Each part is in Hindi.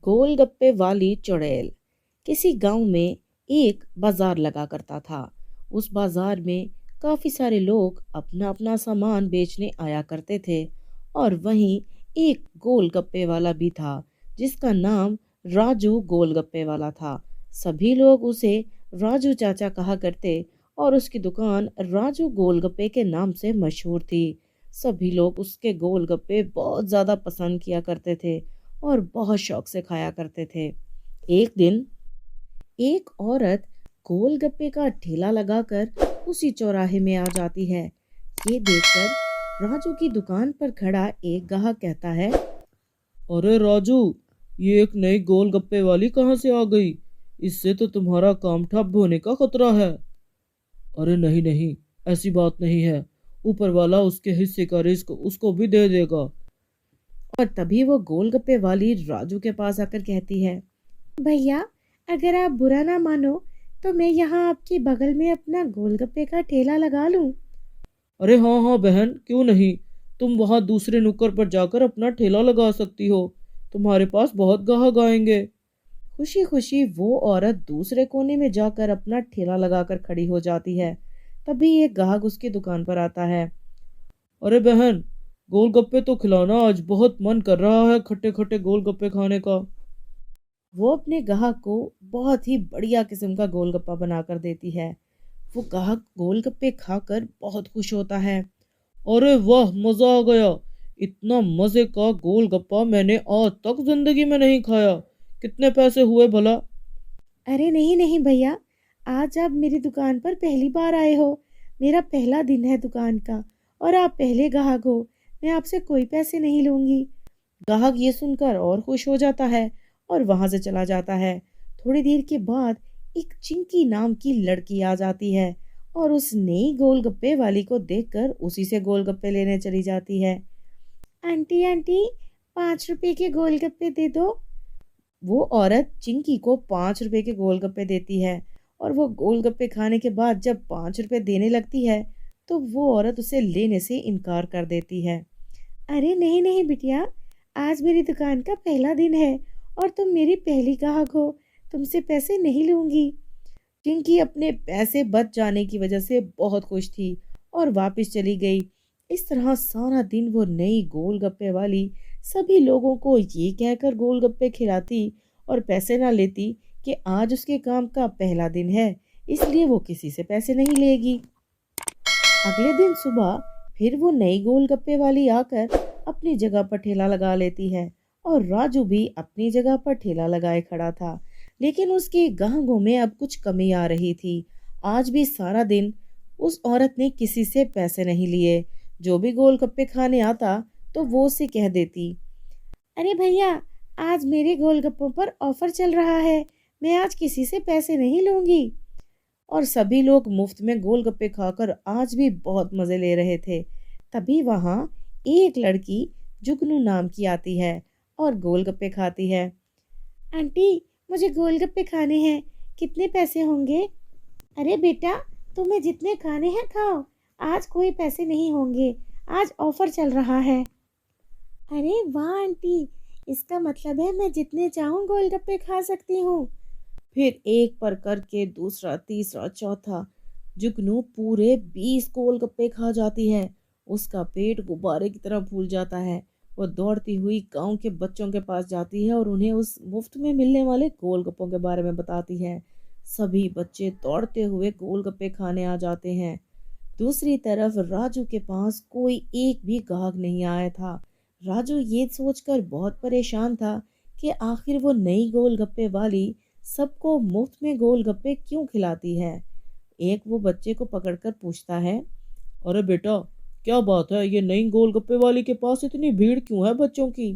गोलगप्पे वाली चुड़ैल। किसी गांव में एक बाजार लगा करता था। उस बाजार में काफी सारे लोग अपना अपना सामान बेचने आया करते थे। और वहीं एक गोलगप्पे वाला भी था, जिसका नाम राजू गोलगप्पे वाला था। सभी लोग उसे राजू चाचा कहा करते और उसकी दुकान राजू गोलगप्पे के नाम से मशहूर थी। सभी लोग उसके गोलगप्पे बहुत ज्यादा पसंद किया करते थे और बहुत शौक से खाया करते थे। एक दिन एक औरत गोलगप्पे का ठेला लगाकर उसी चौराहे में आ जाती है। ये देखकर राजू की दुकान पर खड़ा एक ग्राहक कहता है, अरे राजू, ये एक नई गोलगप्पे वाली कहाँ से आ गई? इससे तो तुम्हारा काम ठप होने का खतरा है। अरे नहीं नहीं, ऐसी बात नहीं है। ऊपर वाला उसके हिस्से का रिस्क उसको भी दे देगा। और तभी वो गोलगप्पे वाली राजू के पास आकर कहती है, भैया, अगर आप बुरा ना मानो तो मैं यहाँ आपके बगल में अपना गोलगप्पे का ठेला लगा लूं। अरे हाँ हाँ बहन, क्यों नहीं। तुम वहाँ दूसरे नुक्कड़ पर जाकर अपना ठेला लगा सकती हो। तुम्हारे पास बहुत ग्राहक आएंगे। खुशी खुशी वो औरत दूसरे कोने में जाकर अपना ठेला लगाकर खड़ी हो जाती है। तभी एक ग्राहक उसकी दुकान पर आता है। अरे बहन, गोलगप्पे तो खिलाना, आज बहुत मन कर रहा है खट्टे खट्टे गोलगप्पे खाने का। वो अपने ग्राहक को बहुत ही बढ़िया किस्म का गोलगप्पा बनाकर देती है। वो ग्राहक गोलगप्पे खाकर बहुत खुश होता है। अरे वाह, मजा आ गया। इतना मजे का गोलगप्पा मैंने आज तक जिंदगी में नहीं खाया। कितने पैसे हुए भला? अरे नहीं नहीं भैया, आज आप मेरी दुकान पर पहली बार आए हो। मेरा पहला दिन है दुकान का और आप पहले ग्राहक हो। मैं आपसे कोई पैसे नहीं लूंगी। ग्राहक ये सुनकर और खुश हो जाता है और वहां से चला जाता है। थोड़ी देर के बाद एक चिंकी नाम की लड़की आ जाती है और उस नई गोलगप्पे वाली को देखकर उसी से गोलगप्पे लेने चली जाती है। आंटी आंटी, 5 रुपए के गोलगप्पे दे दो। वो औरत चिंकी को 5 रुपए के गोलगप्पे देती है और वो गोलगप्पे खाने के बाद जब 5 रुपए देने लगती है तो वो औरत उसे लेने से इनकार कर देती है। अरे नहीं नहीं बिटिया, आज मेरी दुकान का पहला दिन है और तुम मेरी पहली ग्राहक हो। तुमसे पैसे नहीं लूंगी। चिंकी अपने पैसे बच जाने की वजह से बहुत खुश थी और वापस चली गई। इस तरह सारा दिन वो नई गोलगप्पे वाली सभी लोगों को ये कहकर गोलगप्पे खिलाती और पैसे ना लेती कि आज उसके काम का पहला दिन है, इसलिए वो किसी से पैसे नहीं लेगी। अगले दिन सुबह फिर वो नई गोलगप्पे वाली आकर अपनी जगह पर ठेला लगा लेती है और राजू भी अपनी जगह पर ठेला लगाए खड़ा था। लेकिन उसके ग्राहकों में अब कुछ कमी आ रही थी। आज भी सारा दिन उस औरत ने किसी से पैसे नहीं लिए। जो भी गोलगप्पे खाने आता तो वो उसे कह देती, अरे भैया, आज मेरे गोलगप्पों पर ऑफर चल रहा है, मैं आज किसी से पैसे नहीं लूंगी। और सभी लोग मुफ्त में गोलगप्पे खाकर आज भी बहुत मजे ले रहे थे। तभी वहां एक लड़की जुगनू नाम की आती है और गोलगप्पे खाती है। आंटी, मुझे गोलगप्पे खाने हैं, कितने पैसे होंगे? अरे बेटा, तुम्हें जितने खाने हैं खाओ, आज कोई पैसे नहीं होंगे, आज ऑफर चल रहा है। अरे वाह आंटी, इसका मतलब है मैं जितने चाहूँ गोलगप्पे खा सकती हूँ। फिर एक पर करके दूसरा, तीसरा, चौथा, जुगनू पूरे 20 गोलगप्पे खा जाती है। उसका पेट गुब्बारे की तरह फूल जाता है। वो दौड़ती हुई गांव के बच्चों के पास जाती है और उन्हें उस मुफ्त में मिलने वाले गोलगप्पों के बारे में बताती है। सभी बच्चे दौड़ते हुए गोलगप्पे खाने आ जाते हैं। दूसरी तरफ राजू के पास कोई एक भी ग्राहक नहीं आया था। राजू ये सोचकर बहुत परेशान था कि आखिर वो नई गोलगप्पे वाली सबको मुफ्त में गोलगप्पे क्यों खिलाती है। एक वो बच्चे को पकड़कर पूछता है, अरे बेटा, क्या बात है, ये नई गोलगप्पे वाली के पास इतनी भीड़ क्यों है बच्चों की?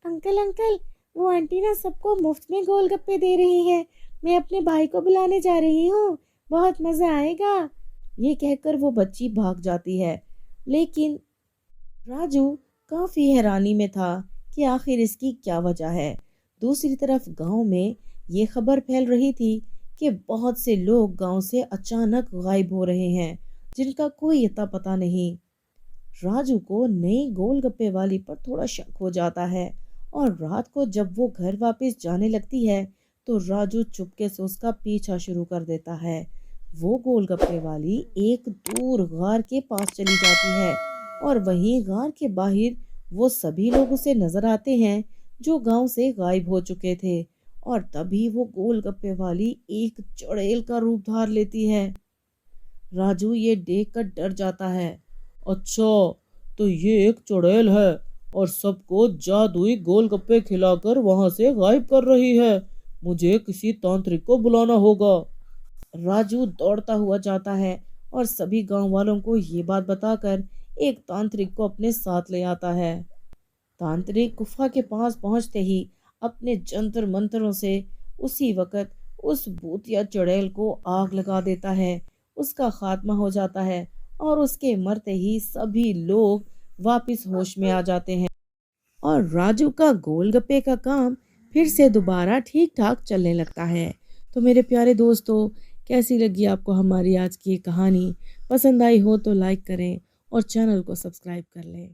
अंकल अंकल, वो आंटी ना सबको मुफ्त में गोलगप्पे दे रही है। मैं अपने भाई को बुलाने जा रही हूँ, बहुत मजा आएगा। ये कहकर वो बच्ची भाग जाती है। लेकिन राजू काफी हैरानी में था कि आखिर इसकी क्या वजह है। दूसरी तरफ गांव में ये खबर फैल रही थी कि बहुत से लोग गांव से अचानक गायब हो रहे हैं, जिनका कोई अता पता नहीं। राजू को नई गोलगप्पे वाली पर थोड़ा शक हो जाता है और रात को जब वो घर वापस जाने लगती है तो राजू चुपके से उसका पीछा शुरू कर देता है। वो गोलगप्पे वाली एक दूर गार के पास चली जाती है और वहीं गार के बाहर वो सभी लोग उसे नजर आते हैं जो गांव से गायब हो चुके थे। और तभी वो गोलगप्पे वाली एक चुड़ैल का रूप धार लेती है। राजू ये देखकर डर जाता है। अच्छा, तो ये एक चुड़ैल है और सबको जादुई गोलगप्पे खिलाकर वहां से गायब कर रही है। मुझे किसी तांत्रिक को बुलाना होगा। राजू दौड़ता हुआ जाता है और सभी गांव वालों को ये बात बताकर एक तांत्रिक को अपने साथ ले आता है। तांत्रिक गुफा के पास पहुंचते ही अपने जंतर मंत्रों से उसी वक्त उस भूतिया चुड़ैल को आग लगा देता है। उसका खात्मा हो जाता है और उसके मरते ही सभी लोग वापस होश में आ जाते हैं और राजू का गोलगप्पे का काम फिर से दोबारा ठीक ठाक चलने लगता है। तो मेरे प्यारे दोस्तों, कैसी लगी आपको हमारी आज की ये कहानी? पसंद आई हो तो लाइक करें और चैनल को सब्सक्राइब कर लें।